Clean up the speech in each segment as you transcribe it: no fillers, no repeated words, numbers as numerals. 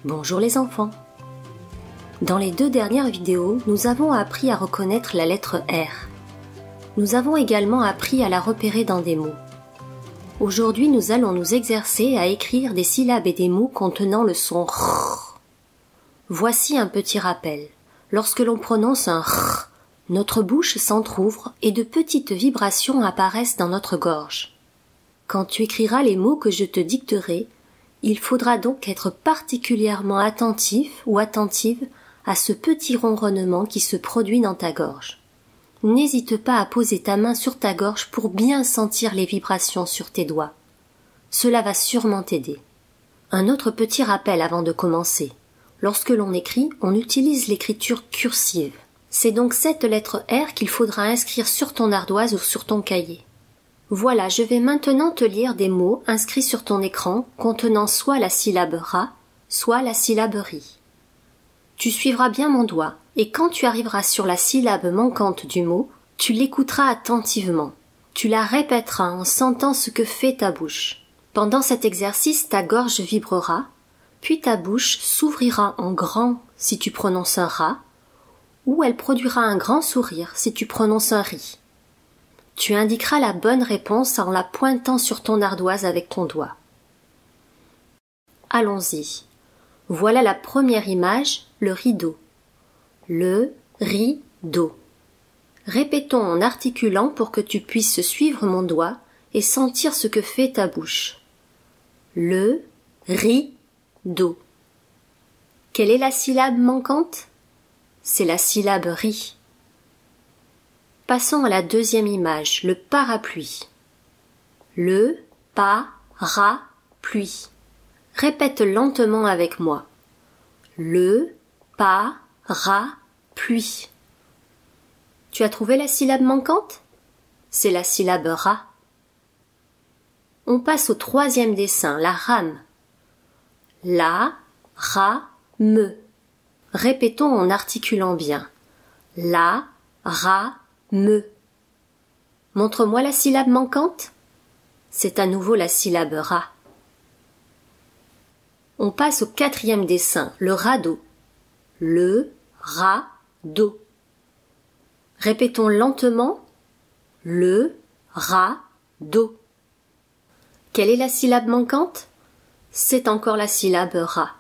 Bonjour les enfants. Dans les 2 dernières vidéos, nous avons appris à reconnaître la lettre R. Nous avons également appris à la repérer dans des mots. Aujourd'hui, nous allons nous exercer à écrire des syllabes et des mots contenant le son R. Voici un petit rappel. Lorsque l'on prononce un R, notre bouche s'entrouvre et de petites vibrations apparaissent dans notre gorge. Quand tu écriras les mots que je te dicterai, il faudra donc être particulièrement attentif ou attentive à ce petit ronronnement qui se produit dans ta gorge. N'hésite pas à poser ta main sur ta gorge pour bien sentir les vibrations sur tes doigts. Cela va sûrement t'aider. Un autre petit rappel avant de commencer. Lorsque l'on écrit, on utilise l'écriture cursive. C'est donc cette lettre R qu'il faudra inscrire sur ton ardoise ou sur ton cahier. Voilà, je vais maintenant te lire des mots inscrits sur ton écran contenant soit la syllabe ra, soit la syllabe ri. Tu suivras bien mon doigt et quand tu arriveras sur la syllabe manquante du mot, tu l'écouteras attentivement. Tu la répéteras en sentant ce que fait ta bouche. Pendant cet exercice, ta gorge vibrera, puis ta bouche s'ouvrira en grand si tu prononces un ra, ou elle produira un grand sourire si tu prononces un ri. Tu indiqueras la bonne réponse en la pointant sur ton ardoise avec ton doigt. Allons-y. Voilà la première image, le rideau. Le rideau. Répétons en articulant pour que tu puisses suivre mon doigt et sentir ce que fait ta bouche. Le rideau. Quelle est la syllabe manquante? C'est la syllabe ri. Passons à la deuxième image, le parapluie. Le pa-ra-pluie. Répète lentement avec moi. Le pa-ra-pluie. Tu as trouvé la syllabe manquante? C'est la syllabe ra. On passe au troisième dessin, la rame. La, ra, me. Répétons en articulant bien. La, ra, me. Montre-moi la syllabe manquante. C'est à nouveau la syllabe ra. On passe au quatrième dessin, le radeau. Le ra-do. Répétons lentement. Le ra-do. Quelle est la syllabe manquante? C'est encore la syllabe ra.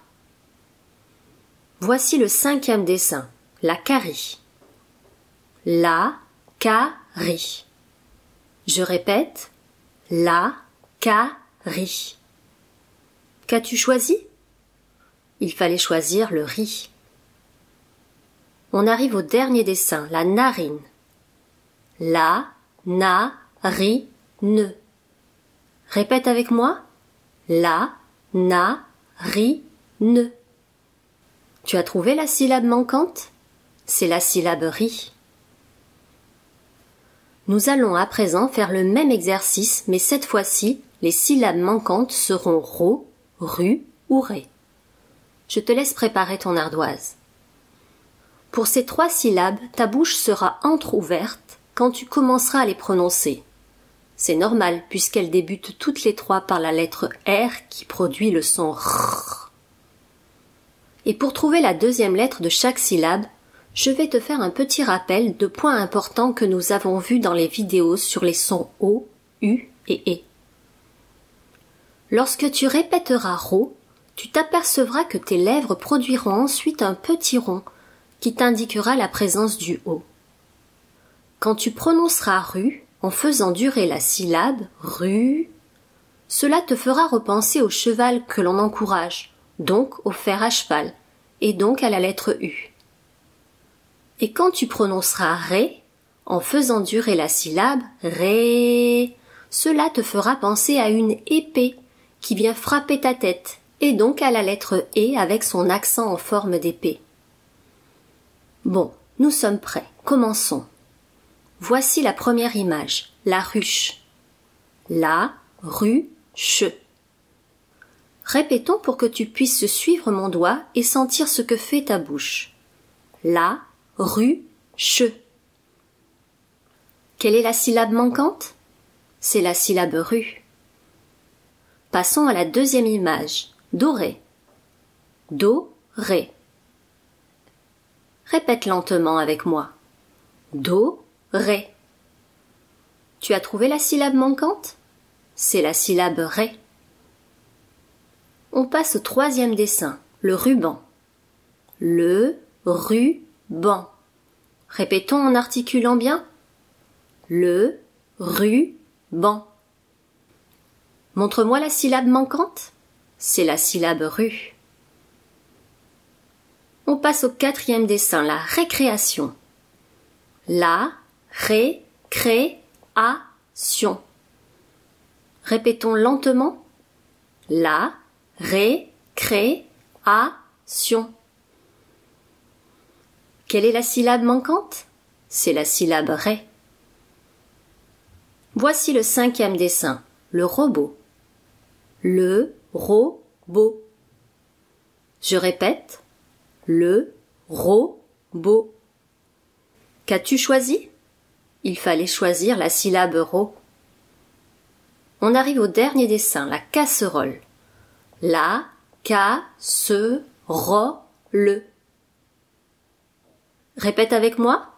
Voici le cinquième dessin, la carie. La carie. Je répète, la carie. Qu'as-tu choisi? Il fallait choisir le ri. On arrive au dernier dessin, la narine. La na-ri-ne. Répète avec moi. La na-ri-ne. Tu as trouvé la syllabe manquante? C'est la syllabe ri. Nous allons à présent faire le même exercice, mais cette fois-ci, les syllabes manquantes seront ro, ru ou ré. Je te laisse préparer ton ardoise. Pour ces 3 syllabes, ta bouche sera entr'ouverte quand tu commenceras à les prononcer. C'est normal puisqu'elles débutent toutes les 3 par la lettre R qui produit le son R. Et pour trouver la deuxième lettre de chaque syllabe, je vais te faire un petit rappel de points importants que nous avons vus dans les vidéos sur les sons O, U et E. Lorsque tu répéteras ro, tu t'apercevras que tes lèvres produiront ensuite un petit rond qui t'indiquera la présence du O. Quand tu prononceras ru, en faisant durer la syllabe ru, cela te fera repenser au cheval que l'on encourage, donc au fer à cheval, et donc à la lettre U. Et quand tu prononceras ré, en faisant durer la syllabe ré, cela te fera penser à une épée qui vient frapper ta tête, et donc à la lettre E avec son accent en forme d'épée. Bon, nous sommes prêts, commençons. Voici la première image, la ruche. La, ru, che. Répétons pour que tu puisses suivre mon doigt et sentir ce que fait ta bouche. La, ru, che. Quelle est la syllabe manquante? C'est la syllabe ru. Passons à la deuxième image, doré. Do, Ré. Répète lentement avec moi. Do, Ré. Tu as trouvé la syllabe manquante? C'est la syllabe Ré. On passe au troisième dessin, le ruban. Le, ruban. Répétons en articulant bien. Le, ruban. Montre-moi la syllabe manquante. C'est la syllabe ru. On passe au quatrième dessin, la récréation. La, ré, cré, a, tion. Répétons lentement. La, ré, cré, a, tion. Quelle est la syllabe manquante? C'est la syllabe ré. Voici le cinquième dessin, le robot. Le, robot. Je répète. Le, robot. Qu'as-tu choisi? Il fallait choisir la syllabe ro. On arrive au dernier dessin, la casserole. La, ca, se, ro, le. Répète avec moi.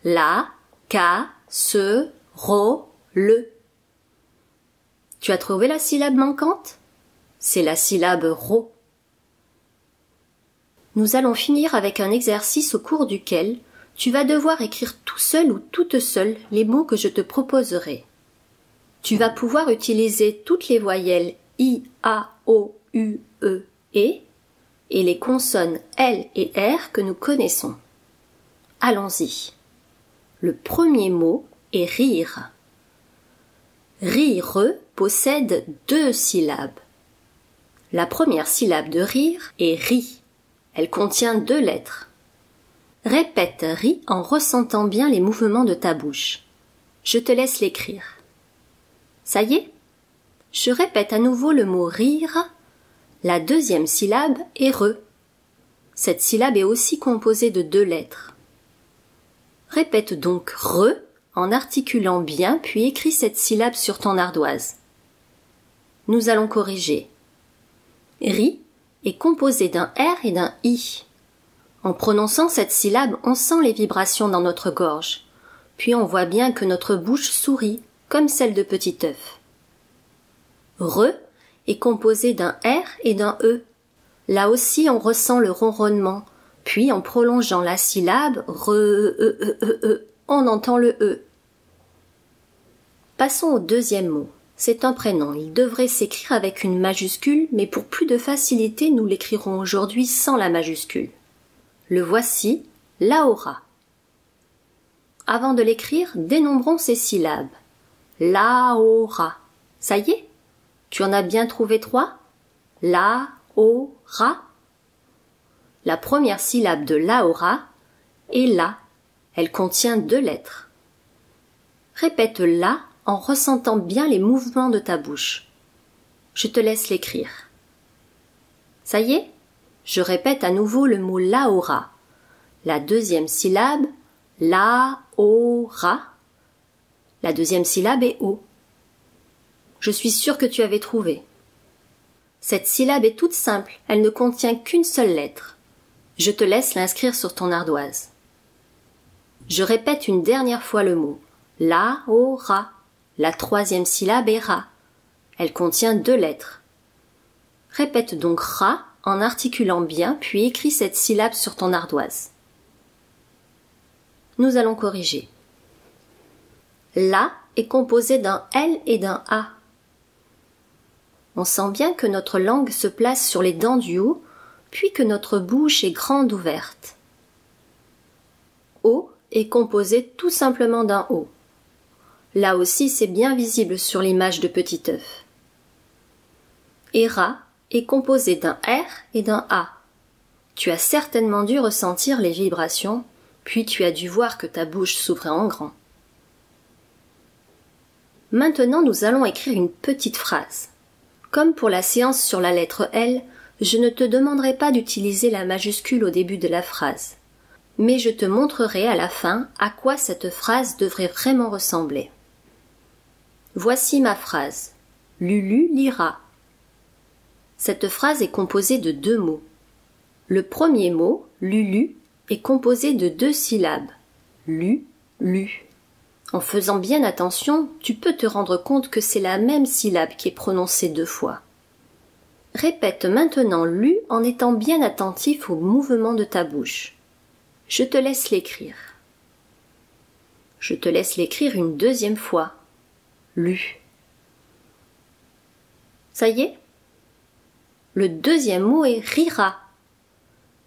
La, ca, se, ro, le. Tu as trouvé la syllabe manquante? C'est la syllabe ro. Nous allons finir avec un exercice au cours duquel tu vas devoir écrire tout seul ou toute seule les mots que je te proposerai. Tu vas pouvoir utiliser toutes les voyelles I, A, O, U, E, E et les consonnes L et R que nous connaissons. Allons-y. Le premier mot est rire. Rire possède 2 syllabes. La première syllabe de rire est ri. Elle contient 2 lettres. Répète ri en ressentant bien les mouvements de ta bouche. Je te laisse l'écrire. Ça y est? Je répète à nouveau le mot rire. La deuxième syllabe est re. Cette syllabe est aussi composée de 2 lettres. Répète donc re en articulant bien puis écris cette syllabe sur ton ardoise. Nous allons corriger. Ri est composé d'un R et d'un I. En prononçant cette syllabe, on sent les vibrations dans notre gorge. Puis on voit bien que notre bouche sourit, comme celle de petit œuf. Re est composé d'un R et d'un E. Là aussi, on ressent le ronronnement. Puis, en prolongeant la syllabe on entend le E. Passons au deuxième mot. C'est un prénom. Il devrait s'écrire avec une majuscule, mais pour plus de facilité, nous l'écrirons aujourd'hui sans la majuscule. Le voici, Laura. Avant de l'écrire, dénombrons ces syllabes. Laura. Ça y est? Tu en as bien trouvé 3? Laura. La première syllabe de Laura est la. Elle contient 2 lettres. Répète la en ressentant bien les mouvements de ta bouche. Je te laisse l'écrire. Ça y est? Je répète à nouveau le mot Laura. La deuxième syllabe, Laora. La deuxième syllabe est O. Je suis sûre que tu avais trouvé. Cette syllabe est toute simple, elle ne contient qu'une seule lettre. Je te laisse l'inscrire sur ton ardoise. Je répète une dernière fois le mot. Laora. La troisième syllabe est Ra. Elle contient 2 lettres. Répète donc Ra en articulant bien, puis écris cette syllabe sur ton ardoise. Nous allons corriger. La est composé d'un L et d'un A. On sent bien que notre langue se place sur les dents du haut, puis que notre bouche est grande ouverte. O est composé tout simplement d'un O. Là aussi, c'est bien visible sur l'image de petit œuf. Et Ra est composé d'un R et d'un A. Tu as certainement dû ressentir les vibrations, puis tu as dû voir que ta bouche s'ouvrait en grand. Maintenant, nous allons écrire une petite phrase. Comme pour la séance sur la lettre L, je ne te demanderai pas d'utiliser la majuscule au début de la phrase, mais je te montrerai à la fin à quoi cette phrase devrait vraiment ressembler. Voici ma phrase. Lulu lira. Cette phrase est composée de 2 mots. Le premier mot, Lulu, est composé de 2 syllabes. Lu, lu. En faisant bien attention, tu peux te rendre compte que c'est la même syllabe qui est prononcée 2 fois. Répète maintenant lu en étant bien attentif au mouvement de ta bouche. Je te laisse l'écrire. Je te laisse l'écrire une 2e fois. Lu. Ça y est? Le 2e mot est rira.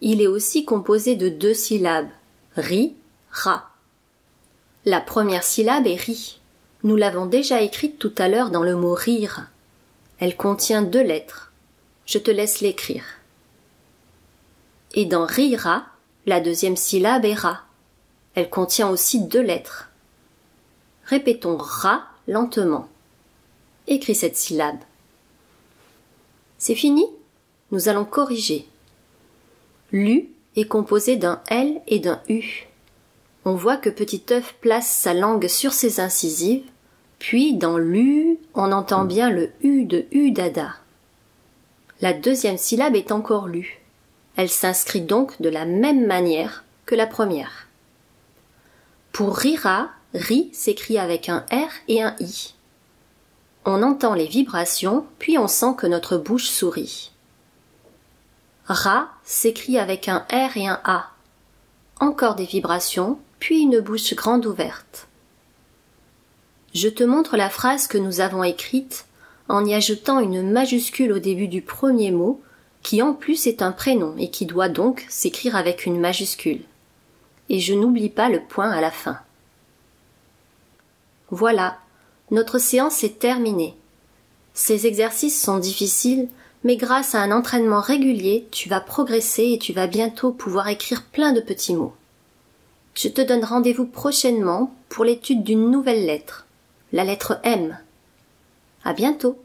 Il est aussi composé de 2 syllabes. Ri, ra. La première syllabe est ri. Nous l'avons déjà écrite tout à l'heure dans le mot rire. Elle contient 2 lettres. Je te laisse l'écrire. Et dans rira, la 2e syllabe est ra. Elle contient aussi 2 lettres. Répétons ra lentement. Écris cette syllabe. C'est fini? Nous allons corriger. Lu est composé d'un L et d'un U. On voit que Petit œuf place sa langue sur ses incisives, puis dans lu, on entend bien le U de Udada. La 2e syllabe est encore lue. Elle s'inscrit donc de la même manière que la première. Pour rira, ri s'écrit avec un R et un I. On entend les vibrations, puis on sent que notre bouche sourit. Ra s'écrit avec un R et un A. Encore des vibrations, puis une bouche grande ouverte. Je te montre la phrase que nous avons écrite en y ajoutant une majuscule au début du premier mot, qui en plus est un prénom et qui doit donc s'écrire avec une majuscule. Et je n'oublie pas le point à la fin. Voilà, notre séance est terminée. Ces exercices sont difficiles, mais grâce à un entraînement régulier, tu vas progresser et tu vas bientôt pouvoir écrire plein de petits mots. Je te donne rendez-vous prochainement pour l'étude d'une nouvelle lettre, la lettre M. À bientôt.